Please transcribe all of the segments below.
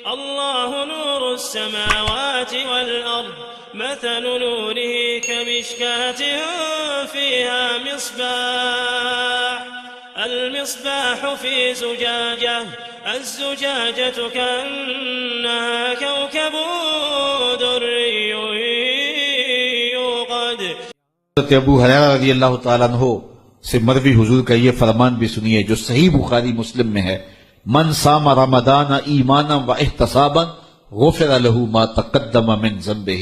الله نور السماوات والأرض مثل نوره كمشكاة فيها مصباح المصباح في زجاجة الزجاجة كأنها كوكب دري يوقد. حضرت ابو ہریرہ رضی اللہ تعالیٰ عنہ سے مروی حضور کا یہ فرمان بھی سنیے جو صحیح بخاری مسلم میں ہے: من صام رمضان ایمانا و احتسابا غفر له ما تقدم من ذنبہ.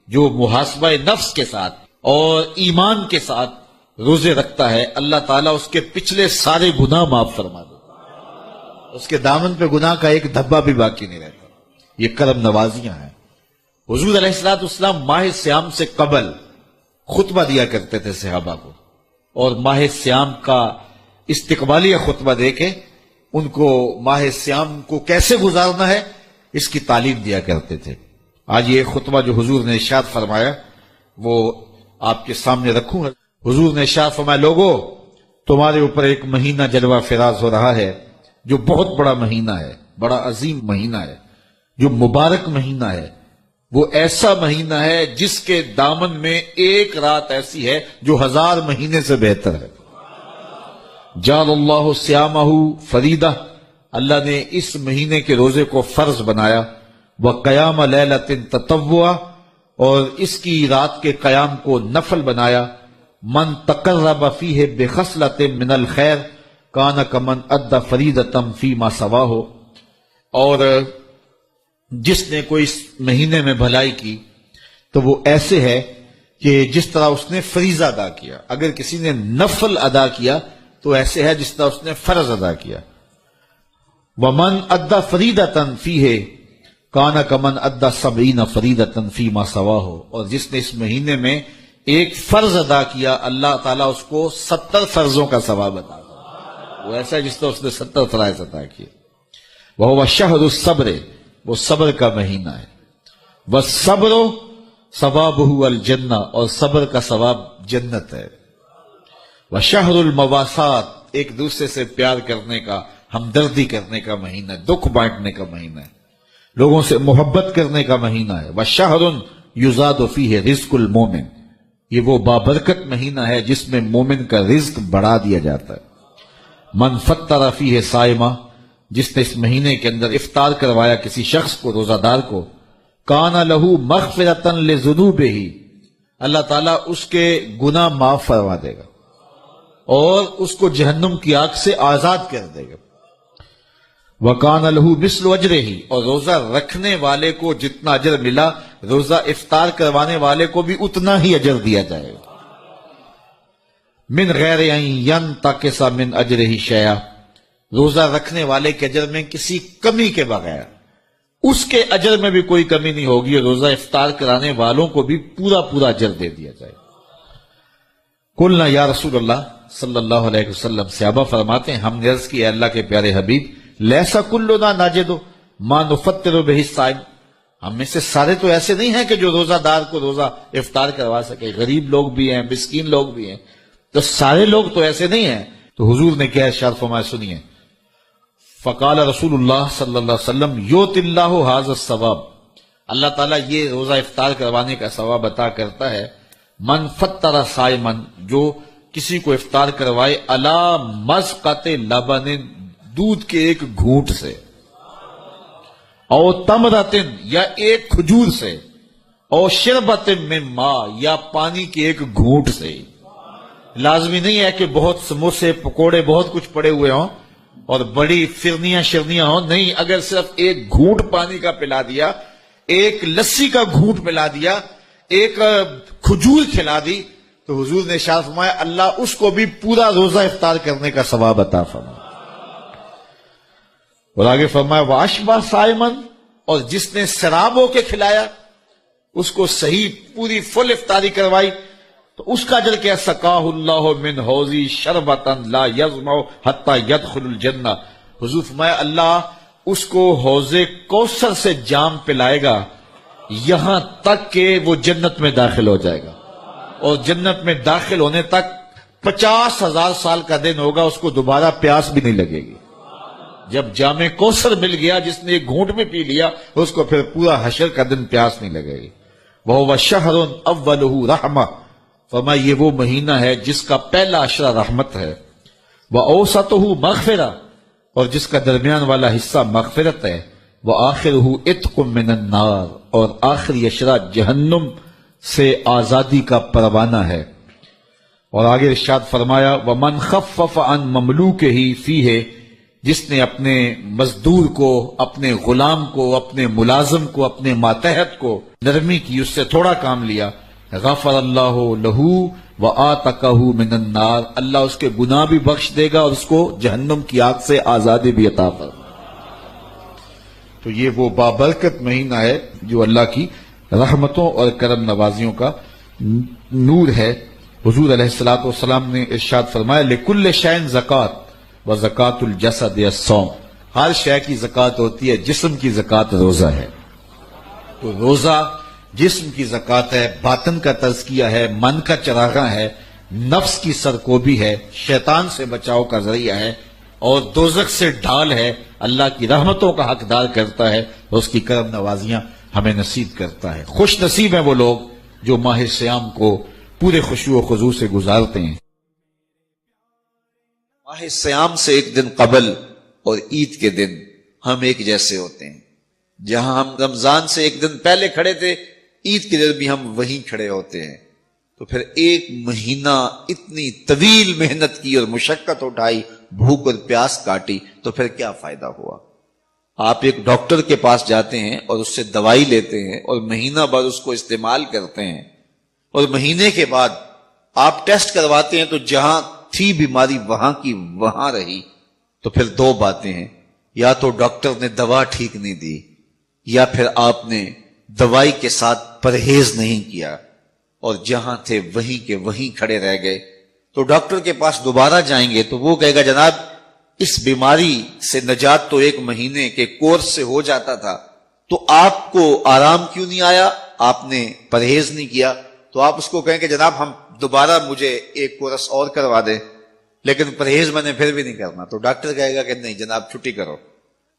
جو محاسبہ نفس کے ساتھ اور ایمان کے ساتھ روزے رکھتا ہے اللہ تعالیٰ اس کے پچھلے سارے گناہ معاف فرما دیتا ہے، اس کے دامن پہ گناہ کا ایک دھبا بھی باقی نہیں رہتا. یہ کرم نوازیاں ہیں. حضور علیہ السلام ماہ سیام سے قبل خطبہ دیا کرتے تھے صحابہ کو، اور ماہ سیام کا استقبالیہ خطبہ دے کے ان کو ماہ سیام کو کیسے گزارنا ہے اس کی تعلیم دیا کرتے تھے. آج یہ خطبہ جو حضور نے ارشاد فرمایا وہ آپ کے سامنے رکھوں. حضور نے ارشاد فرمایا: لوگو تمہارے اوپر ایک مہینہ جلوہ فراز ہو رہا ہے جو بہت بڑا مہینہ ہے، بڑا عظیم مہینہ ہے، جو مبارک مہینہ ہے. وہ ایسا مہینہ ہے جس کے دامن میں ایک رات ایسی ہے جو 1000 مہینے سے بہتر ہے. جعل اللہ صیامہ فریدہ، اللہ نے اس مہینے کے روزے کو فرض بنایا. وقیام لیلۃ تطوعا، اور اس کی رات کے قیام کو نفل بنایا. من تقرب فیہ بخصلۃ من الخیر کان کمن ادى فریضۃ فیما سواہ. اور جس نے کوئی اس مہینے میں بھلائی کی تو وہ ایسے ہے کہ جس طرح اس نے فریضہ ادا کیا. اگر کسی نے نفل ادا کیا تو ایسے ہے جس طرح اس نے فرض ادا کیا. ومن ادى فریضۃ فیہ کان کمن ادى 70 فریضۃ فیما سواہ. اور جس نے اس مہینے میں ایک فرض ادا کیا اللہ تعالیٰ اس کو 70 فرضوں کا ثواب عطا کرے. وہ ایسا ہے جس طرح اس نے 70 فرائض ادا کیے. وہو شہر الصبر، وہ صبر کا مہینہ ہے. والصبر ثوابہ الجنہ، اور صبر کا ثواب جنت ہے. وشہر المواسات، ایک دوسرے سے پیار کرنے کا، ہمدردی کرنے کا مہینہ ہے، دکھ بانٹنے کا مہینہ ہے، لوگوں سے محبت کرنے کا مہینہ ہے. وشہر یزاد فیہ رزق المومن، یہ وہ بابرکت مہینہ ہے جس میں مومن کا رزق بڑھا دیا جاتا ہے. من فطر فیہ صائمہ، جس نے اس مہینے کے اندر افطار کروایا کسی شخص کو، روزہ دار کو، کان لہ مغفرۃ لذنوبہ، اللہ تعالیٰ اس کے گناہ معاف فرما دے گا اور اس کو جہنم کی آگ سے آزاد کر دے گا. وَكَانَ لَهُ مِثْلُ أَجْرِهِ، اور روزہ رکھنے والے کو جتنا اجر ملا روزہ افطار کروانے والے کو بھی اتنا ہی اجر دیا جائے گا. من غیر ان ينتقص من اجرہ شیئا، روزہ رکھنے والے کے اجر میں کسی کمی کے بغیر اس کے اجر میں بھی کوئی کمی نہیں ہوگی، روزہ افطار کرانے والوں کو بھی پورا پورا اجر دے دیا جائے. قلنا یا رسول اللہ صلی اللہ علیہ وسلم، صحابہ فرماتے ہیں ہم نے عرض کی اے اللہ کے پیارے حبیب، لیسا کلنا ناجد ما نفطر بہ الصائم، ہم میں سے سارے تو ایسے نہیں ہیں کہ جو روزہ دار کو روزہ افطار کروا سکے. غریب لوگ بھی ہیں، مسکین لوگ بھی ہیں، تو سارے لوگ تو ایسے نہیں ہیں. تو حضور نے کیا ارشاد فرمایا سنیے: فقال رسول اللہ صلی اللہ علیہ وسلم یؤتی اللہ ھذا الثواب، اللہ تعالیٰ یہ روزہ افطار کروانے کا ثواب عطا کرتا ہے. من فطر صائما، جو کسی کو افطار کروائے علی مذقۃ لبن، دودھ کے ایک گھونٹ سے، او تمرۃ، یا ایک کھجور سے، او شربۃ من ماء، یا پانی کے ایک گھونٹ سے. لازمی نہیں ہے کہ بہت سموسے پکوڑے بہت کچھ پڑے ہوئے ہوں اور بڑی فرنیاں شرنیاں ہوں، نہیں، اگر صرف ایک گھونٹ پانی کا پلا دیا، ایک لسی کا گھونٹ پلا دیا، ایک کھجور کھلا دی، تو حضور نے ارشاد فرمایا اللہ اس کو بھی پورا روزہ افطار کرنے کا ثواب عطا فرمائے. اور آگے فرمایا واشبع صائمن، اور جس نے سراب ہو کے کھلایا، اس کو صحیح پوری فل افطاری کروائی، تو اس کا اجر کیا؟ سقاہ اللہ من حوضی شربتا لا یظمأ حتی یدخل الجنہ، حضور فرمایا اللہ اس کو حوض کوثر سے جام پلائے گا یہاں تک کہ وہ جنت میں داخل ہو جائے گا، اور جنت میں داخل ہونے تک 50,000 سال کا دن ہوگا، اس کو دوبارہ پیاس بھی نہیں لگے گی. جب جام کوثر مل گیا، جس نے ایک گھونٹ میں پی لیا، اس کو پھر پورا حشر کا دن پیاس نہیں لگے گی۔ وَهُوَ شَهْرٌ أَوَّلُهُ رَحْمَةٌ، فرمایا یہ وہ مہینہ ہے جس کا پہلا عشرہ رحمت ہے، وَأَوْسَطُهُ مَغْفِرَةٌ، اور جس کا درمیان والا حصہ مغفرت ہے، وَآخِرُهُ عِتْقٌ مِّنَ النَّارِ، اور آخری عشرہ جہنم سے آزادی کا پروانہ ہے۔ اور آگے ارشاد فرمایا وَمَنْ خَفَّفَ عَنْ مَمْلُوكِهِ فِيهِ، جس نے اپنے مزدور کو، اپنے غلام کو، اپنے ملازم کو، اپنے ماتحت کو نرمی کی، اس سے تھوڑا کام لیا، غفر اللہ لہو وآتقہ من النار، اللہ اس کے گناہ بھی بخش دے گا اور اس کو جہنم کی آگ سے آزادی بھی عطا فرمائے۔ تو یہ وہ بابرکت مہینہ ہے جو اللہ کی رحمتوں اور کرم نوازیوں کا نور ہے۔ حضور علیہ السلام نے ارشاد فرمایا لِكُلِّ شَيْءٍ زَكَاةٌ وَزَكَاةُ الْجَسَدِ الصَّوْمُ، ہر شے کی زکوٰۃ ہوتی ہے، جسم کی زکوٰۃ روزہ ہے۔ تو روزہ جسم کی زکوٰۃ ہے، باطن کا تزکیہ ہے، من کا چراغاں ہے، نفس کی سرکوبی ہے، شیطان سے بچاؤ کا ذریعہ ہے، اور دوزخ سے ڈھال ہے، اللہ کی رحمتوں کا حقدار کرتا ہے اور اس کی کرم نوازیاں ہمیں نصیب کرتا ہے۔ خوش نصیب ہیں وہ لوگ جو ماہ سیام کو پورے خشوع و خضوع سے گزارتے ہیں۔ ماہ سیام سے ایک دن قبل اور عید کے دن ہم ایک جیسے ہوتے ہیں۔ جہاں ہم رمضان سے ایک دن پہلے کھڑے تھے، عید کے دن بھی ہم وہیں کھڑے ہوتے ہیں۔ تو پھر ایک مہینہ اتنی طویل محنت کی اور مشقت اٹھائی، بھوک اور پیاس کاٹی، تو پھر کیا فائدہ ہوا؟ آپ ایک ڈاکٹر کے پاس جاتے ہیں اور اس سے دوائی لیتے ہیں اور مہینہ بعد اس کو استعمال کرتے ہیں، اور مہینے کے بعد آپ ٹیسٹ کرواتے ہیں تو جہاں تھی بیماری وہاں کی وہاں رہی۔ تو پھر دو باتیں ہیں، یا تو ڈاکٹر نے دوا ٹھیک نہیں دی، یا پھر آپ نے دوائی کے ساتھ پرہیز نہیں کیا اور جہاں تھے وہیں کے وہیں کھڑے رہ گئے۔ تو ڈاکٹر کے پاس دوبارہ جائیں گے تو وہ کہے گا جناب اس بیماری سے نجات تو ایک مہینے کے کورس سے ہو جاتا تھا، تو آپ کو آرام کیوں نہیں آیا؟ آپ نے پرہیز نہیں کیا۔ تو آپ اس کو کہیں کہ جناب ہم دوبارہ مجھے ایک کورس اور کروا دیں، لیکن پرہیز میں نے پھر بھی نہیں کرنا۔ تو ڈاکٹر کہے گا کہ نہیں جناب چھٹی کرو۔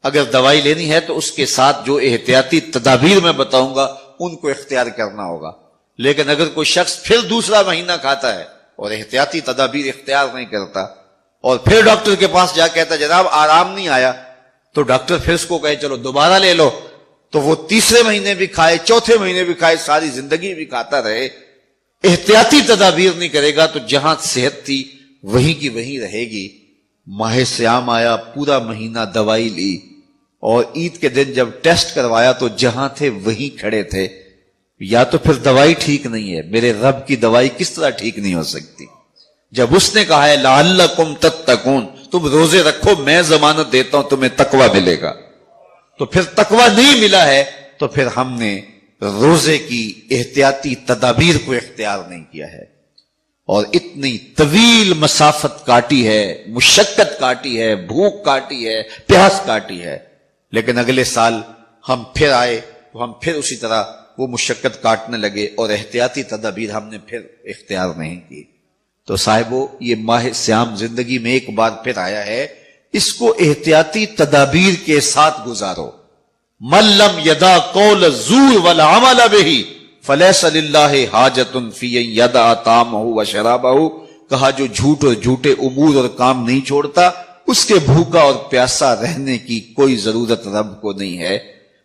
اگر دوائی لینی ہے تو اس کے ساتھ جو احتیاطی تدابیر میں بتاؤں گا ان کو اختیار کرنا ہوگا۔ لیکن اگر کوئی شخص پھر دوسرا مہینہ کھاتا ہے اور احتیاطی تدابیر اختیار نہیں کرتا اور پھر ڈاکٹر کے پاس جا کہتا جناب آرام نہیں آیا، تو ڈاکٹر پھر اس کو کہے چلو دوبارہ لے لو، تو وہ تیسرے مہینے بھی کھائے، چوتھے مہینے بھی کھائے، ساری زندگی بھی کھاتا رہے، احتیاطی تدابیر نہیں کرے گا تو جہاں صحت تھی وہیں کی وہیں رہے گی۔ ماہ سیام آیا، پورا مہینہ دوائی لی، اور عید کے دن جب ٹیسٹ کروایا تو جہاں تھے وہیں کھڑے تھے۔ یا تو پھر دوائی ٹھیک نہیں ہے، میرے رب کی دوائی کس طرح ٹھیک نہیں ہو سکتی؟ جب اس نے کہا ہے لعلکم تتقون، تم روزے رکھو میں ضمانت دیتا ہوں تمہیں تقوی ملے گا، تو پھر تقوی نہیں ملا ہے تو پھر ہم نے روزے کی احتیاطی تدابیر کو اختیار نہیں کیا ہے، اور اتنی طویل مسافت کاٹی ہے، مشقت کاٹی ہے، بھوک کاٹی ہے، پیاس کاٹی ہے، لیکن اگلے سال ہم پھر آئے تو ہم پھر اسی طرح وہ مشقت کاٹنے لگے اور احتیاطی تدابیر ہم نے پھر اختیار نہیں کی۔ تو صاحبو یہ ماہ سیام زندگی میں ایک بار پھر آیا ہے، اس کو احتیاطی تدابیر کے ساتھ گزارو۔ من لم یدع قول الزور والعمل بہ فلیس للہ حاجۃ فی ان یدع طعامہ وشرابہ، کہا جو جھوٹ اور جھوٹے امور اور کام نہیں چھوڑتا اس کے بھوکا اور پیاسا رہنے کی کوئی ضرورت رب کو نہیں ہے۔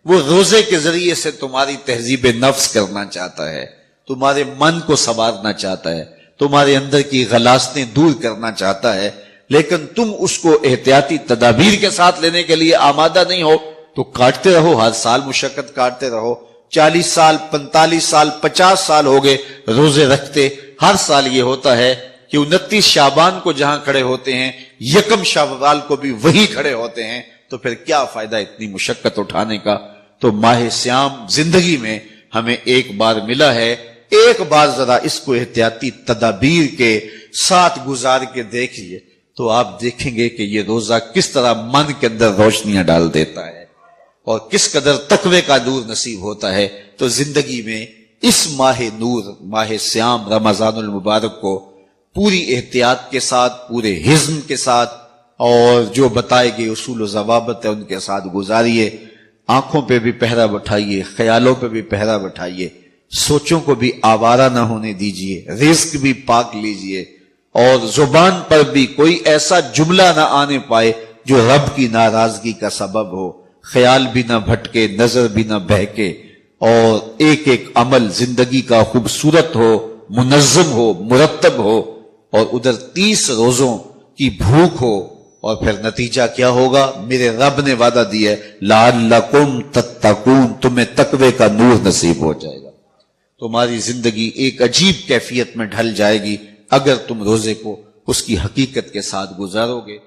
وہ روزے کے ذریعے سے تمہاری تہذیب نفس کرنا چاہتا ہے، تمہارے من کو سنوارنا چاہتا ہے، تمہارے اندر کی غلاظتیں دور کرنا چاہتا ہے، لیکن تم اس کو احتیاطی تدابیر کے ساتھ لینے کے لیے آمادہ نہیں ہو تو کاٹتے رہو، ہر سال مشقت کاٹتے رہو۔ 40 سال 45 سال 50 سال ہو گئے روزے رکھتے، ہر سال یہ ہوتا ہے کہ 29 شعبان کو جہاں کھڑے ہوتے ہیں 1 شوال کو بھی وہی کھڑے ہوتے ہیں، تو پھر کیا فائدہ اتنی مشقت اٹھانے کا؟ تو ماہ سیام زندگی میں ہمیں ایک بار ملا ہے، ایک بار ذرا اس کو احتیاطی تدابیر کے ساتھ گزار کے دیکھیے تو آپ دیکھیں گے کہ یہ روزہ کس طرح من کے اندر روشنیاں ڈال دیتا ہے اور کس قدر تقوی کا نور نصیب ہوتا ہے۔ تو زندگی میں اس ماہ نور، ماہ سیام رمضان المبارک کو پوری احتیاط کے ساتھ، پورے حزم کے ساتھ اور جو بتائے گئے اصول و ضوابط ہے ان کے ساتھ گزاریے. آنکھوں پہ بھی پہرا بٹھائیے، خیالوں پہ بھی پہرا بٹھائیے، سوچوں کو بھی آوارہ نہ ہونے دیجیے، رزق بھی پاک لیجیے، اور زبان پر بھی کوئی ایسا جملہ نہ آنے پائے جو رب کی ناراضگی کا سبب ہو، خیال بھی نہ بھٹکے، نظر بھی نہ بہکے، اور ایک ایک عمل زندگی کا خوبصورت ہو، منظم ہو، مرتب ہو، اور ادھر 30 روزوں کی بھوک ہو. اور پھر نتیجہ کیا ہوگا؟ میرے رب نے وعدہ دیا ہے لعلکم تتقون، تمہیں تقوی کا نور نصیب ہو جائے گا. تمہاری زندگی ایک عجیب کیفیت میں ڈھل جائے گی اگر تم روزے کو اس کی حقیقت کے ساتھ گزارو گے.